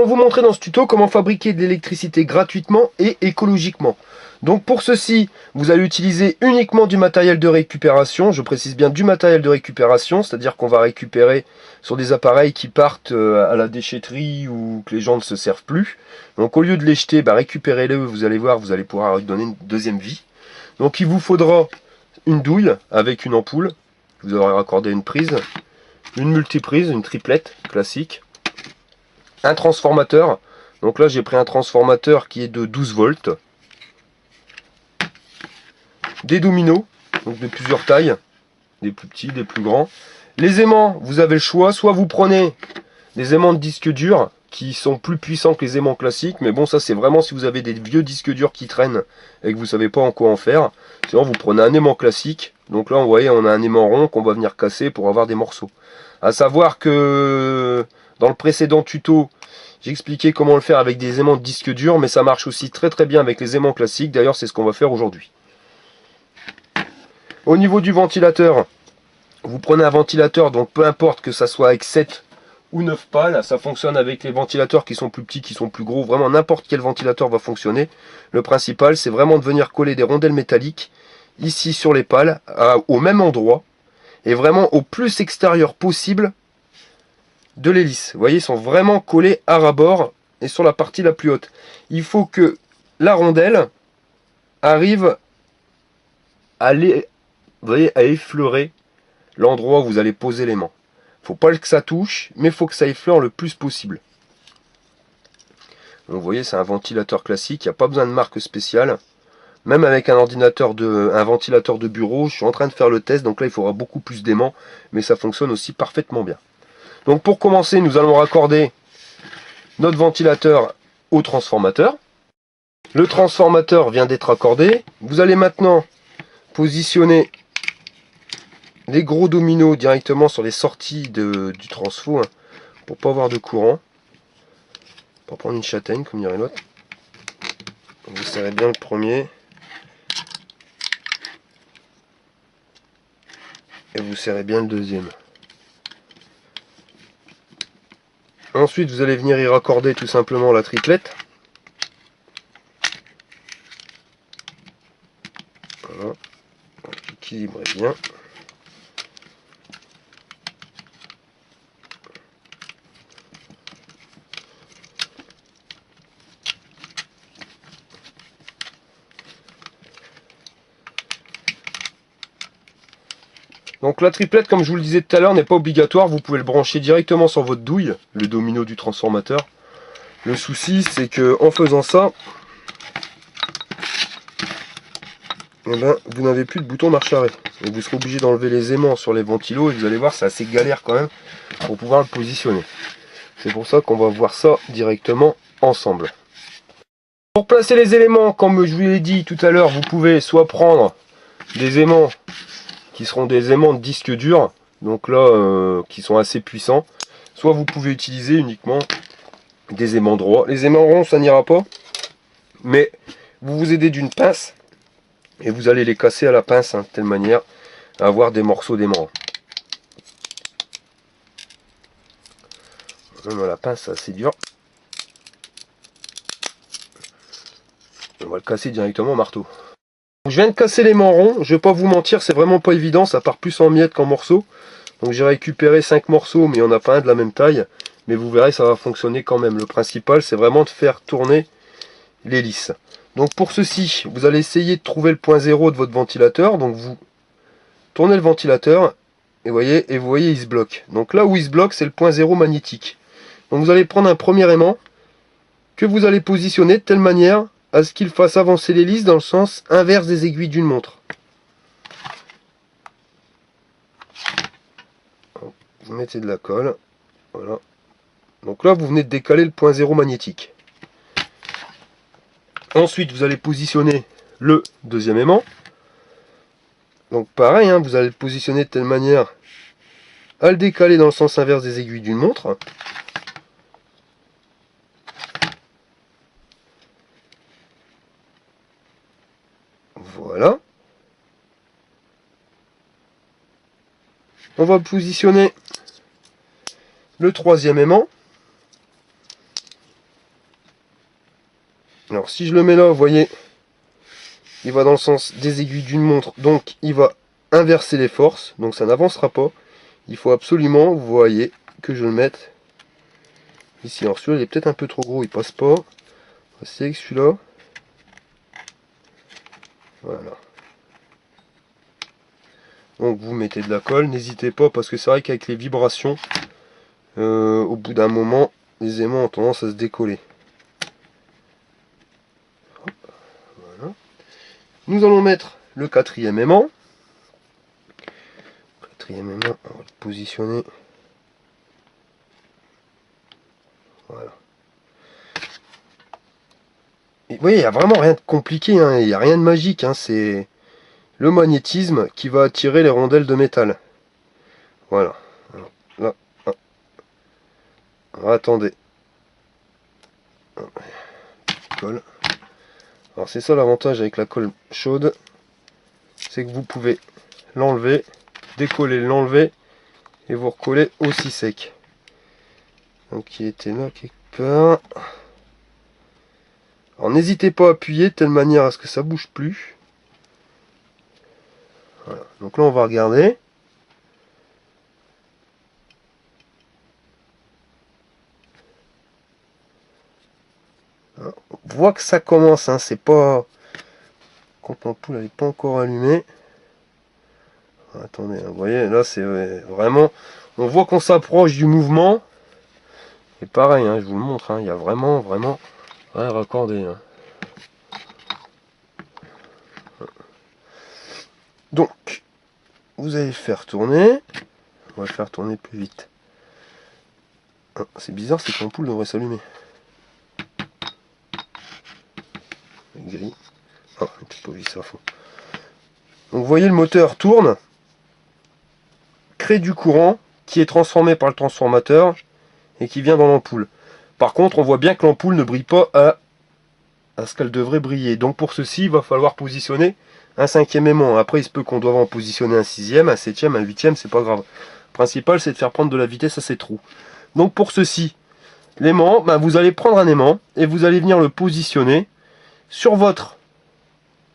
vous montrer dans ce tuto comment fabriquer de l'électricité gratuitement et écologiquement. Donc pour ceci, vous allez utiliser uniquement du matériel de récupération. Je précise bien du matériel de récupération, c'est-à-dire qu'on va récupérer sur des appareils qui partent à la déchetterie ou que les gens ne se servent plus. Donc au lieu de les jeter, récupérez-les, vous allez voir, vous allez pouvoir lui donner une deuxième vie. Donc il vous faudra une douille avec une ampoule. Vous aurez raccordé une prise, une multiprise, une triplette classique, un transformateur. Donc là j'ai pris un transformateur qui est de 12 volts. Des dominos, donc de plusieurs tailles, des plus petits, des plus grands. Les aimants, vous avez le choix, soit vous prenez des aimants de disque dur qui sont plus puissants que les aimants classiques, mais bon ça c'est vraiment si vous avez des vieux disques durs qui traînent et que vous savez pas en quoi en faire. Sinon vous prenez un aimant classique, donc là vous voyez on a un aimant rond qu'on va venir casser pour avoir des morceaux. À savoir que dans le précédent tuto, j'ai expliqué comment le faire avec des aimants de disque dur, mais ça marche aussi très bien avec les aimants classiques, d'ailleurs c'est ce qu'on va faire aujourd'hui. Au niveau du ventilateur, vous prenez un ventilateur, donc peu importe que ça soit avec 7 ou 9 pales, ça fonctionne avec les ventilateurs qui sont plus petits, qui sont plus gros, vraiment n'importe quel ventilateur va fonctionner. Le principal, c'est vraiment de venir coller des rondelles métalliques ici sur les pales, au même endroit, et vraiment au plus extérieur possible de l'hélice. Vous voyez, ils sont vraiment collés à ras-bord et sur la partie la plus haute. Il faut que la rondelle arrive à à effleurer l'endroit où vous allez poser l'aimant. Faut pas que ça touche, mais faut que ça effleure le plus possible. Donc vous voyez, c'est un ventilateur classique, il n'y a pas besoin de marque spéciale. Même avec un ventilateur de bureau, je suis en train de faire le test, donc là il faudra beaucoup plus d'aimants, mais ça fonctionne aussi parfaitement bien. Donc pour commencer, nous allons raccorder notre ventilateur au transformateur. Le transformateur vient d'être raccordé. Vous allez maintenant positionner les gros dominos directement sur les sorties du transfo, pour pas avoir de courant. Pour prendre une châtaigne, comme dirait l'autre. Vous serrez bien le premier. Et vous serrez bien le deuxième. Ensuite, vous allez venir y raccorder tout simplement la triplette. Voilà. Équilibrez bien. Donc la triplette, comme je vous le disais tout à l'heure, n'est pas obligatoire. Vous pouvez le brancher directement sur votre douille, le domino du transformateur. Le souci, c'est que en faisant ça, vous n'avez plus de bouton marche arrêt. Et vous serez obligé d'enlever les aimants sur les ventilos et vous allez voir, c'est assez galère quand même pour pouvoir le positionner. C'est pour ça qu'on va voir ça directement ensemble. Pour placer les éléments, comme je vous l'ai dit tout à l'heure, vous pouvez soit prendre des aimants qui seront des aimants de disque dur, donc là qui sont assez puissants, soit vous pouvez utiliser uniquement des aimants droits. Les aimants ronds ça n'ira pas, mais vous vous aidez d'une pince et vous allez les casser à la pince, de telle manière à avoir des morceaux d'aimants. Même à la pince c'est assez dur. On va le casser directement au marteau. Je viens de casser l'aimant rond, je vais pas vous mentir, c'est vraiment pas évident, ça part plus en miettes qu'en morceaux. Donc j'ai récupéré 5 morceaux, mais il n'y en a pas un de la même taille. Mais vous verrez, ça va fonctionner quand même. Le principal, c'est vraiment de faire tourner l'hélice. Donc pour ceci, vous allez essayer de trouver le point zéro de votre ventilateur. Donc vous tournez le ventilateur, et vous voyez, il se bloque. Donc là où il se bloque, c'est le point zéro magnétique. Donc vous allez prendre un premier aimant, que vous allez positionner de telle manière à ce qu'il fasse avancer l'hélice dans le sens inverse des aiguilles d'une montre. Vous mettez de la colle, voilà. Donc là vous venez de décaler le point zéro magnétique. Ensuite vous allez positionner le deuxième aimant. Donc pareil, vous allez le positionner de telle manière à le décaler dans le sens inverse des aiguilles d'une montre. Voilà. On va positionner le troisième aimant. Alors si je le mets là, vous voyez, il va dans le sens des aiguilles d'une montre, donc il va inverser les forces, donc ça n'avancera pas. Il faut absolument, vous voyez, que je le mette ici. Alors celui-là il est peut-être un peu trop gros, il passe pas. On va essayer avec celui-là. Voilà. Donc vous mettez de la colle, n'hésitez pas, parce que c'est vrai qu'avec les vibrations, au bout d'un moment, les aimants ont tendance à se décoller. Voilà. Nous allons mettre le quatrième aimant. Quatrième aimant, on va le positionner. Voilà. Et vous voyez, il n'y a vraiment rien de compliqué, hein, il n'y a rien de magique, hein, c'est le magnétisme qui va attirer les rondelles de métal. Voilà. Alors, là, alors, attendez. Colle. Alors c'est ça l'avantage avec la colle chaude, c'est que vous pouvez l'enlever, décoller, l'enlever et vous recoller aussi sec. Donc il était là quelque part. Alors n'hésitez pas à appuyer de telle manière à ce que ça bouge plus. Voilà. Donc là on va regarder. On voit que ça commence, hein, c'est pas... Quand l'ampoule elle n'est pas encore allumée. Attendez, hein, vous voyez, là c'est vraiment... On voit qu'on s'approche du mouvement. Et pareil, hein, je vous le montre, hein, il y a vraiment rien raccordé. Hein. Donc, vous allez faire tourner. On va le faire tourner plus vite. Ah, c'est bizarre, c'est que l'ampoule devrait s'allumer. Gris. Ah, un petit peu vissé à fond. Donc vous voyez, le moteur tourne, crée du courant qui est transformé par le transformateur et qui vient dans l'ampoule. Par contre, on voit bien que l'ampoule ne brille pas à ce qu'elle devrait briller. Donc pour ceci, il va falloir positionner un cinquième aimant. Après, il se peut qu'on doive en positionner un sixième, un septième, un huitième, c'est pas grave. Le principal, c'est de faire prendre de la vitesse à ces trous. Donc pour ceci, l'aimant, ben, vous allez prendre un aimant et vous allez venir le positionner sur votre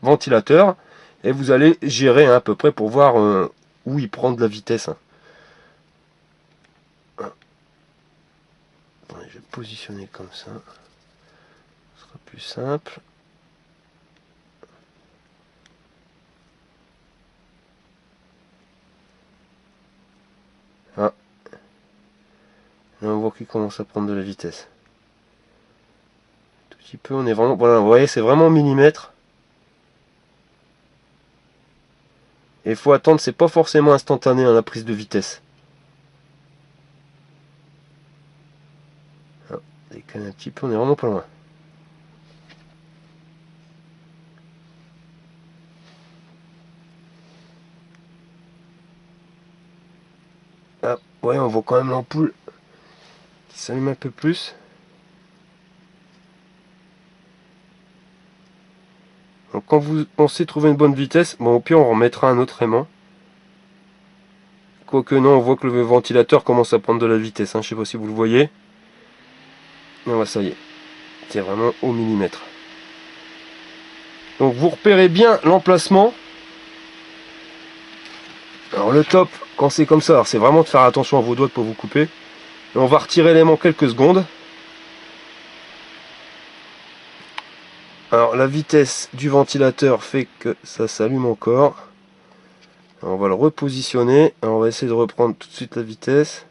ventilateur et vous allez gérer hein, à peu près pour voir où il prend de la vitesse. Hein. Attendez, je vais positionner comme ça. Ce sera plus simple. Ah. Là, on voit qu'il commence à prendre de la vitesse. Un tout petit peu, on est vraiment... Voilà, vous voyez, c'est vraiment au millimètre. Et il faut attendre, c'est pas forcément instantané hein, la prise de vitesse. Ah, décale un petit peu, on est vraiment pas loin. Ah, ouais, on voit quand même l'ampoule qui s'allume un peu plus. Donc quand vous pensez trouver une bonne vitesse, bon au pire on remettra un autre aimant. Quoique non, on voit que le ventilateur commence à prendre de la vitesse, hein. Je sais pas si vous le voyez. Non, ça y est, c'est vraiment au millimètre. Donc vous repérez bien l'emplacement. Alors le top, quand c'est comme ça, c'est vraiment de faire attention à vos doigts de ne pas vous couper. Et on va retirer l'aimant quelques secondes. Alors la vitesse du ventilateur fait que ça s'allume encore. Alors, on va le repositionner. Alors, on va essayer de reprendre tout de suite la vitesse.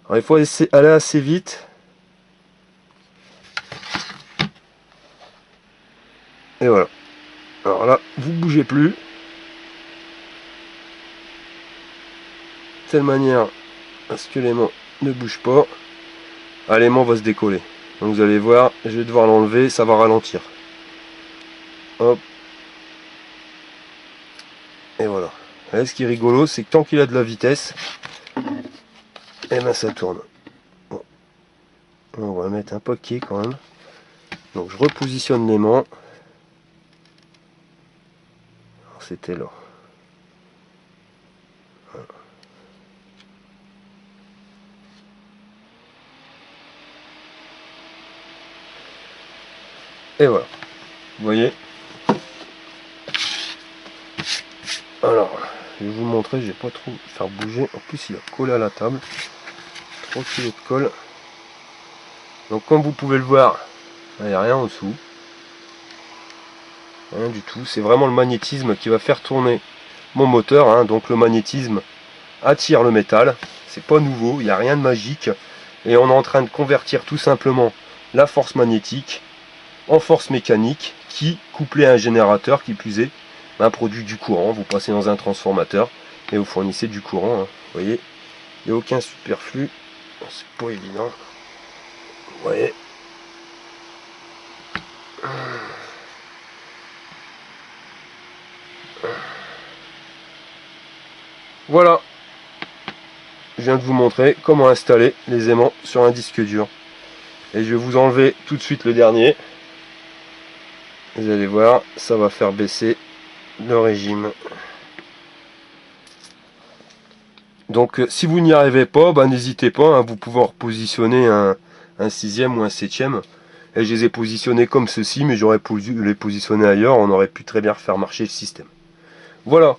Alors, il faut aller assez vite. Et voilà. Alors là, vous bougez plus. De telle manière à ce que l'aimant ne bouge pas. Ah, l'aimant va se décoller. Donc vous allez voir, je vais devoir l'enlever, ça va ralentir. Hop. Et voilà. Et ce qui est rigolo, c'est que tant qu'il a de la vitesse, et ben ça tourne. Bon. On va mettre un paquet quand même. Donc je repositionne l'aimant. C'était là. Voilà. Et voilà, vous voyez. Alors, je vais vous montrer, je vais pas trop faire bouger. En plus, il a collé à la table. 3 kg de colle. Donc, comme vous pouvez le voir, il n'y a rien en dessous. Rien du tout. C'est vraiment le magnétisme qui va faire tourner mon moteur. Hein. Donc, le magnétisme attire le métal. C'est pas nouveau, il n'y a rien de magique. Et on est en train de convertir tout simplement la force magnétique en force mécanique qui, couplée à un générateur qui plus est, produit du courant. Vous passez dans un transformateur et vous fournissez du courant. Hein. Vous voyez, il n'y a aucun superflu. C'est pas évident. Vous voyez. Voilà. Je viens de vous montrer comment installer les aimants sur un disque dur. Et je vais vous enlever tout de suite le dernier. Vous allez voir, ça va faire baisser le régime. Donc si vous n'y arrivez pas, n'hésitez pas, hein, vous pouvez repositionner un 6e ou un 7e. Et je les ai positionnés comme ceci, mais j'aurais pu les positionner ailleurs, on aurait pu très bien faire marcher le système. Voilà,